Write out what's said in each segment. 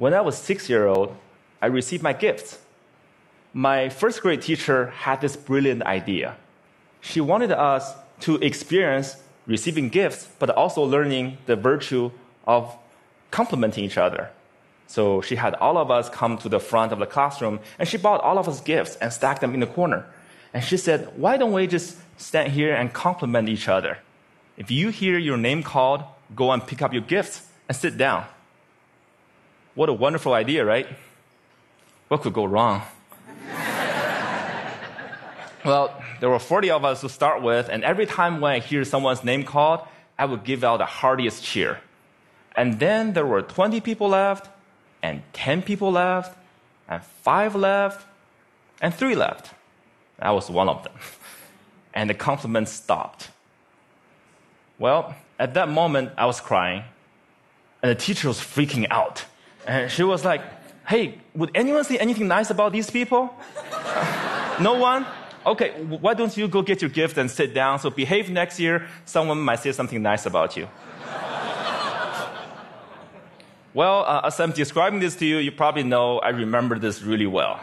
When I was 6-year-old, I received my gifts. My first grade teacher had this brilliant idea. She wanted us to experience receiving gifts, but also learning the virtue of complimenting each other. So she had all of us come to the front of the classroom, and she bought all of us gifts and stacked them in the corner. And she said, why don't we just stand here and compliment each other? If you hear your name called, go and pick up your gifts and sit down. What a wonderful idea, right? What could go wrong? Well, there were 40 of us to start with, and every time when I hear someone's name called, I would give out the heartiest cheer. And then there were 20 people left, and 10 people left, and 5 left, and 3 left. I was one of them. And the compliments stopped. Well, at that moment, I was crying, and the teacher was freaking out. And she was like, hey, would anyone say anything nice about these people? No one? Okay, why don't you go get your gift and sit down, so behave next year, someone might say something nice about you. Well, as I'm describing this to you, you probably know I remember this really well.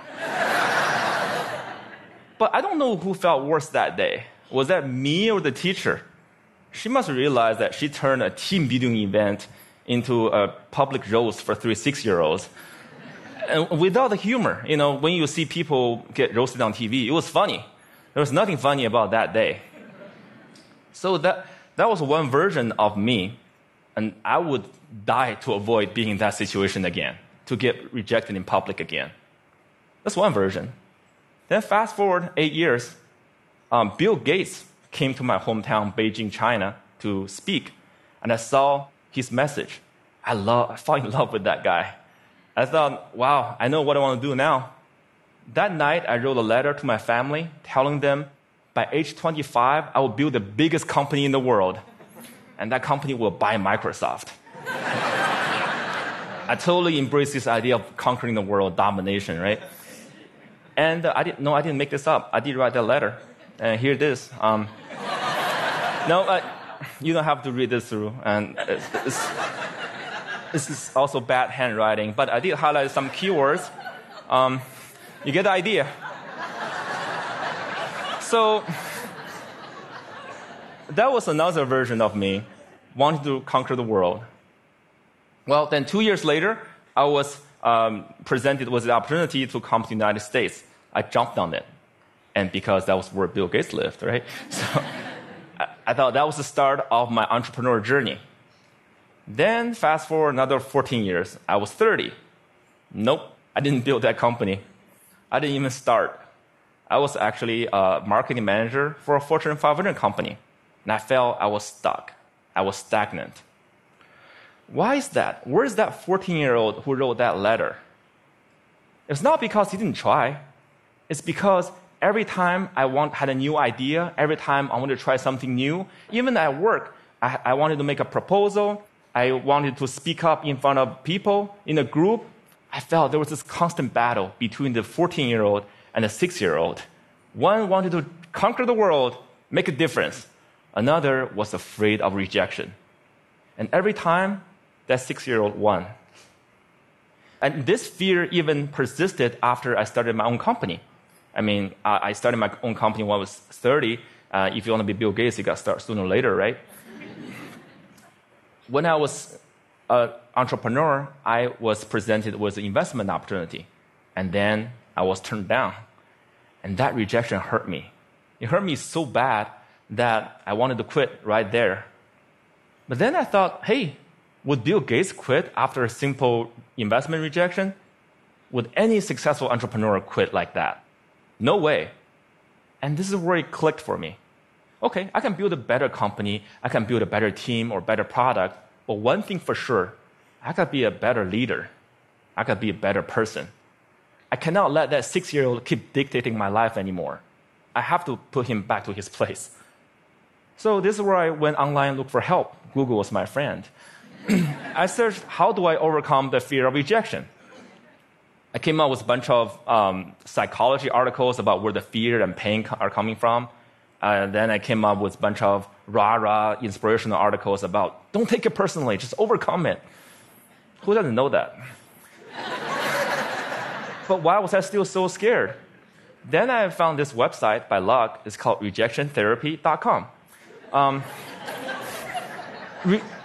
But I don't know who felt worse that day. Was that me or the teacher? She must realize that she turned a team building event into a public roast for 3 6-year-olds. And without the humor, when you see people get roasted on TV, it was funny. There was nothing funny about that day. So that was one version of me, and I would die to avoid being in that situation again, to get rejected in public again. That's one version. Then fast forward 8 years, Bill Gates came to my hometown, Beijing, China, to speak, and I saw his message. I fell in love with that guy. I thought, wow, I know what I want to do now. That night, I wrote a letter to my family telling them by age 25, I will build the biggest company in the world. And that company will buy Microsoft. I totally embraced this idea of conquering the world, domination, right? And I didn't make this up. I did write that letter. And here it is. You don't have to read this through. And this is also bad handwriting, but I did highlight some keywords. You get the idea. So that was another version of me wanting to conquer the world. Well, then 2 years later, I was presented with the opportunity to come to the United States. I jumped on it. And because that was where Bill Gates lived, right? So I thought that was the start of my entrepreneur journey. Then fast forward another 14 years, I was 30. Nope, I didn't build that company. I didn't even start. I was actually a marketing manager for a Fortune 500 company. And I felt I was stuck. I was stagnant. Why is that? Where is that 14-year-old who wrote that letter? It's not because he didn't try. It's because every time I had a new idea, every time I wanted to try something new, even at work, I wanted to make a proposal, I wanted to speak up in front of people in a group, I felt there was this constant battle between the 14-year-old and the 6-year-old. One wanted to conquer the world, make a difference. Another was afraid of rejection. And every time, that 6-year-old won. And this fear even persisted after I started my own company. I mean, I started my own company when I was 30. If you want to be Bill Gates, you got to start sooner or later, right? When I was an entrepreneur, I was presented with an investment opportunity. And then I was turned down. And that rejection hurt me. It hurt me so bad that I wanted to quit right there. But then I thought, hey, would Bill Gates quit after a simple investment rejection? Would any successful entrepreneur quit like that? No way. And this is where it clicked for me. Okay, I can build a better company, I can build a better team or better product, but one thing for sure, I gotta be a better leader. I gotta be a better person. I cannot let that 6-year-old keep dictating my life anymore. I have to put him back to his place. So this is where I went online and looked for help. Google was my friend. I searched, how do I overcome the fear of rejection? I came up with a bunch of psychology articles about where the fear and pain are coming from. Then I came up with a bunch of rah-rah inspirational articles about, don't take it personally, just overcome it. Who doesn't know that? But why was I still so scared? Then I found this website by luck. It's called rejectiontherapy.com.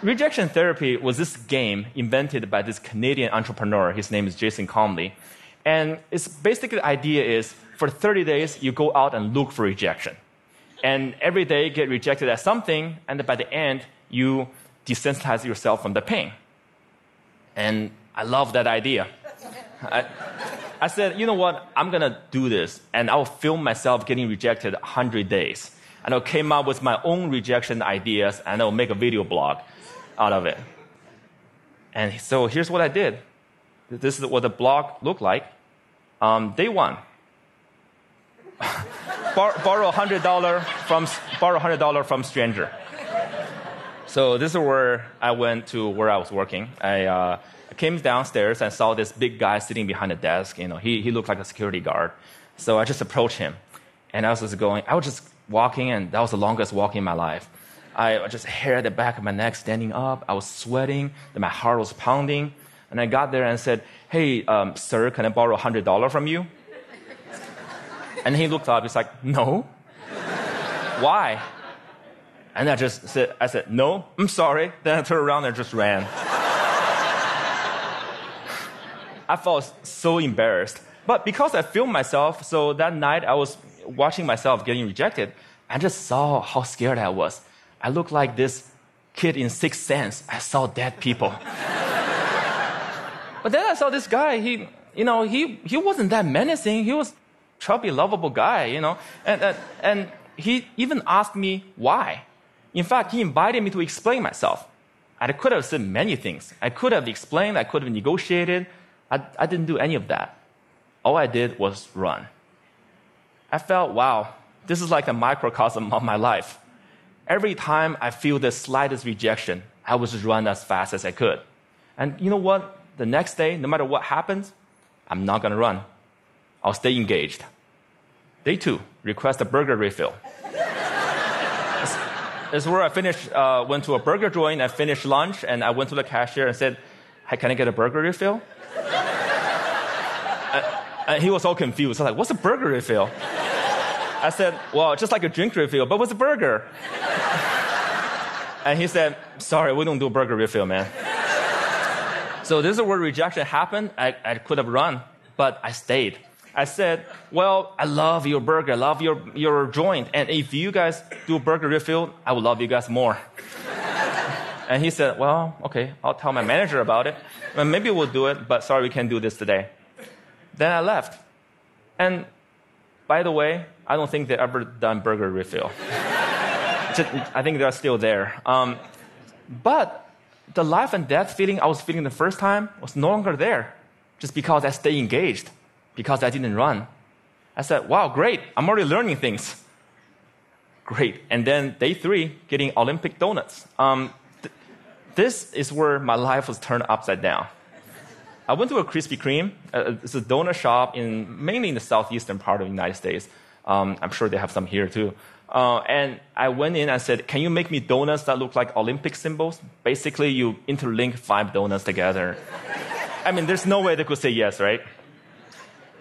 Rejection therapy was this game invented by this Canadian entrepreneur. His name is Jason Comley. And it's basically the idea is for 30 days, you go out and look for rejection. And every day get rejected at something, and by the end, you desensitize yourself from the pain. And I love that idea. I said, you know what, I'm going to do this, and I'll film myself getting rejected 100 days. And I came up with my own rejection ideas, and I'll make a video blog out of it. And so here's what I did. This is what the blog looked like. Day one. Borrow $100 from stranger. So this is where I went to where I was working. I came downstairs and saw this big guy sitting behind the desk. You know, he looked like a security guard. So I just approached him, and I was just walking, and that was the longest walk in my life. I just hair at the back of my neck standing up. I was sweating, and my heart was pounding. And I got there and said, hey, sir, can I borrow $100 from you? And he looked up, he's like, no. Why? And I said, no, I'm sorry. Then I turned around and just ran. I felt so embarrassed. But because I filmed myself, so that night I was watching myself getting rejected, I just saw how scared I was. I looked like this kid in Sixth Sense. I saw dead people. But then I saw this guy, he wasn't that menacing. He was a chubby, lovable guy, you know. And he even asked me why. In fact, he invited me to explain myself. I could have said many things. I could have explained, I could have negotiated. I didn't do any of that. All I did was run. I felt, wow, this is like a microcosm of my life. Every time I feel the slightest rejection, I would just run as fast as I could. And you know what? The next day, no matter what happens, I'm not going to run. I'll stay engaged. Day 2, request a burger refill. This is where I finished, went to a burger joint, I finished lunch, and I went to the cashier and said, hey, can I get a burger refill? And he was all confused. I was like, what's a burger refill? I said, well, just like a drink refill, but what's a burger? And he said, sorry, we don't do burger refill, man. So this is where rejection happened. I could have run, but I stayed. I said, well, I love your burger, I love your joint, and if you guys do burger refill, I would love you guys more. And he said, well, okay, I'll tell my manager about it. Well, maybe we'll do it, but sorry, we can't do this today. Then I left. And by the way, I don't think they ever done burger refill. I think they're still there. But the life and death feeling I was feeling the first time was no longer there, just because I stayed engaged, because I didn't run. I said, wow, great, I'm already learning things. Great. And then day 3, getting Olympic donuts. This is where my life was turned upside down. I went to a Krispy Kreme. It's a donut shop mainly in the southeastern part of the United States. I'm sure they have some here too. And I went in and said, can you make me donuts that look like Olympic symbols? Basically, you interlink 5 donuts together. I mean, there's no way they could say yes, right?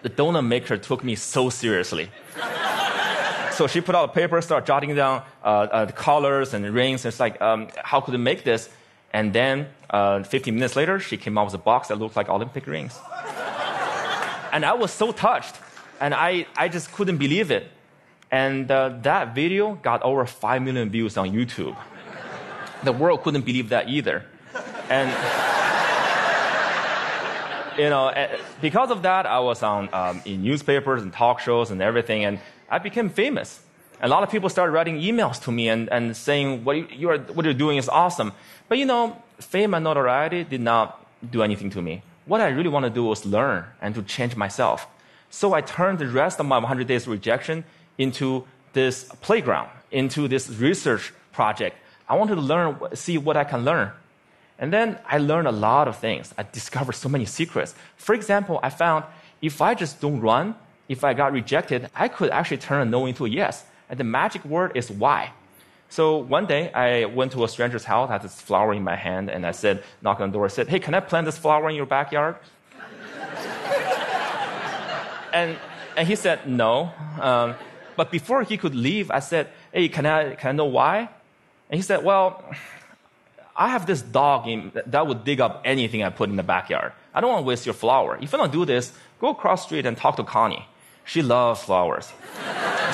The donut maker took me so seriously. So she put out a paper, started jotting down the colors and the rings. And it's like, how could we make this? And then 15 minutes later, she came out with a box that looked like Olympic rings. And I was so touched. And I just couldn't believe it. And that video got over 5 million views on YouTube. The world couldn't believe that either. And, because of that, I was on in newspapers and talk shows and everything. And I became famous. A lot of people started writing emails to me and saying, what you're doing is awesome. But fame and notoriety did not do anything to me. What I really want to do was learn and to change myself. So I turned the rest of my 100 days of rejection into this playground, into this research project. I wanted to learn, see what I can learn. And then I learned a lot of things. I discovered so many secrets. For example, I found if I just don't run, if I got rejected, I could actually turn a no into a yes. And the magic word is why. So one day, I went to a stranger's house, I had this flower in my hand, and I said, knock on the door, I said, hey, can I plant this flower in your backyard? And he said, no. But before he could leave, I said, hey, can I know why? And he said, well, I have this dog that would dig up anything I put in the backyard. I don't want to waste your flower. If you don't do this, go across the street and talk to Connie. She loves flowers.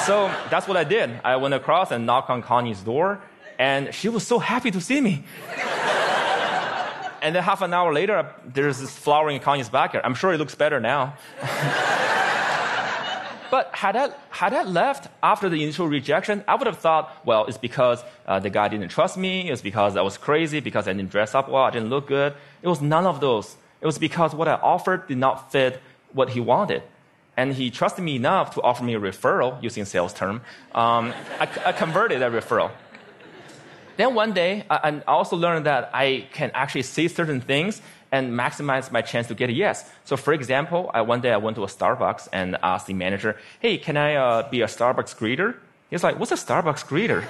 So that's what I did. I went across and knocked on Connie's door, and she was so happy to see me. And then half an hour later, there's this flower in Connie's backyard. I'm sure it looks better now. But had I left after the initial rejection, I would have thought, well, it's because the guy didn't trust me. It's because I was crazy, because I didn't dress up well, I didn't look good. It was none of those. It was because what I offered did not fit what he wanted. And he trusted me enough to offer me a referral, using sales term. I converted that referral. Then one day, I also learned that I can actually say certain things and maximize my chance to get a yes. So for example, one day I went to a Starbucks and asked the manager, hey, can I be a Starbucks greeter? He's like, what's a Starbucks greeter?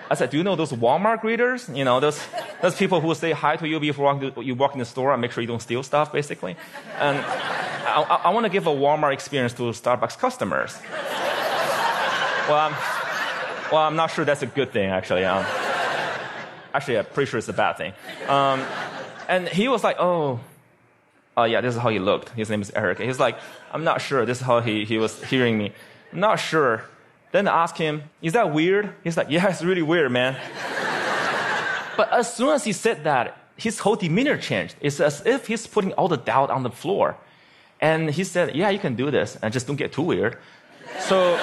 I said, do you know those Walmart greeters? You know, those people who say hi to you before you walk in the store and make sure you don't steal stuff, basically. And I want to give a Walmart experience to Starbucks customers. Well, I'm not sure that's a good thing, actually. Actually, I'm pretty sure it's a bad thing. And he was like, oh, yeah, this is how he looked. His name is Eric. He's like, I'm not sure. This is how he was hearing me. I'm not sure. Then I asked him, is that weird? He's like, yeah, it's really weird, man. But as soon as he said that, his whole demeanor changed. It's as if he's putting all the doubt on the floor. And he said, yeah, you can do this, and just don't get too weird. So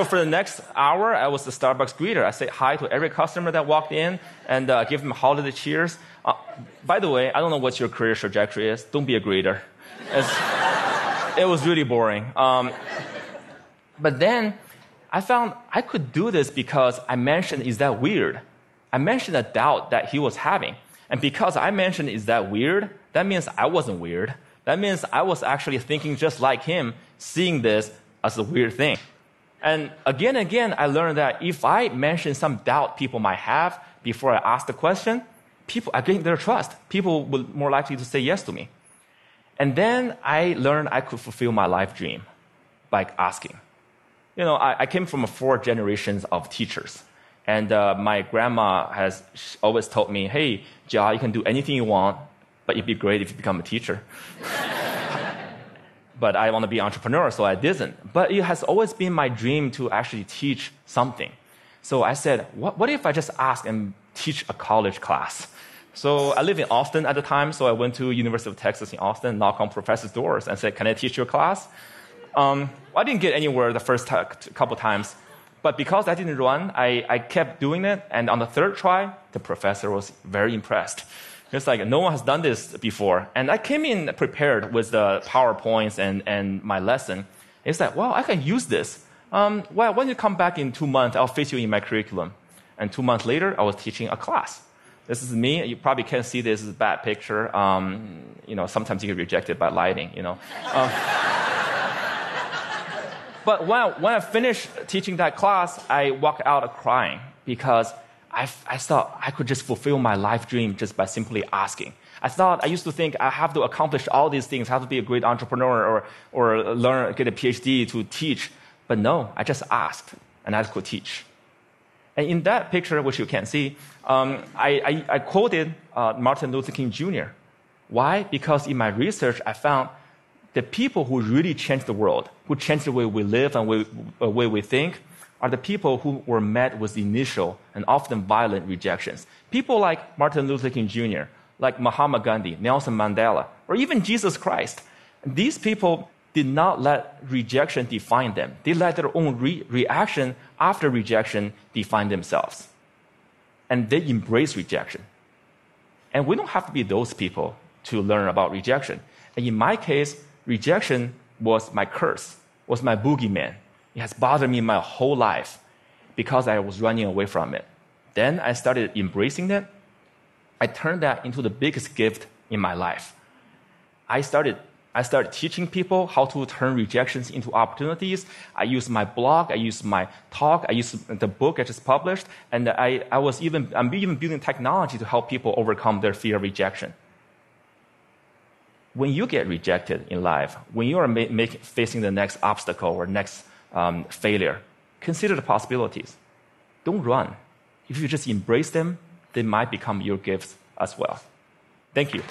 for the next hour, I was the Starbucks greeter. I said hi to every customer that walked in and give them holiday cheers. By the way, I don't know what your career trajectory is. Don't be a greeter. It was really boring. But then I found I could do this because I mentioned, is that weird? I mentioned a doubt that he was having. And because I mentioned, is that weird? That means I wasn't weird. That means I was actually thinking just like him, seeing this as a weird thing. And again, I learned that if I mention some doubt people might have before I ask the question, I gain their trust. People will more likely to say yes to me. And then I learned I could fulfill my life dream by asking. You know, I came from 4 generations of teachers. And my grandma has always told me, hey, Jia, you can do anything you want, but it'd be great if you become a teacher. But I want to be an entrepreneur, so I didn't. But it has always been my dream to actually teach something. So I said, what if I just ask and teach a college class? So I lived in Austin at the time, so I went to University of Texas in Austin, knocked on professors' doors and said, can I teach your class? I didn't get anywhere the first couple times. But because I didn't run, I kept doing it. And on the 3rd try, the professor was very impressed. It's like, no one has done this before. And I came in prepared with the PowerPoints and my lesson. It's like, well, I can use this. Well, when you come back in 2 months, I'll fit you in my curriculum. And 2 months later, I was teaching a class. This is me. You probably can't see this. It's a bad picture. You know, sometimes you get rejected by lighting, you know. But when I finished teaching that class, I walked out crying because I thought I could just fulfill my life dream just by simply asking. I used to think I have to accomplish all these things, I have to be a great entrepreneur or get a PhD to teach. But no, I just asked and I could teach. And in that picture, which you can't see, I quoted Martin Luther King Jr. Why? Because in my research, I found the people who really changed the world, who changed the way we live and the way we think, are the people who were met with initial and often violent rejections. People like Martin Luther King Jr., like Mahatma Gandhi, Nelson Mandela, or even Jesus Christ. These people did not let rejection define them. They let their own reaction after rejection define themselves. And they embrace rejection. And we don't have to be those people to learn about rejection. And in my case, rejection was my curse, was my boogeyman. It has bothered me my whole life because I was running away from it. Then I started embracing it. I turned that into the biggest gift in my life. I started teaching people how to turn rejections into opportunities. I used my blog, I used my talk, I used the book I just published, and I'm even building technology to help people overcome their fear of rejection. when you get rejected in life, when you are facing the next obstacle or next failure, consider the possibilities. Don't run. If you just embrace them, they might become your gifts as well. Thank you.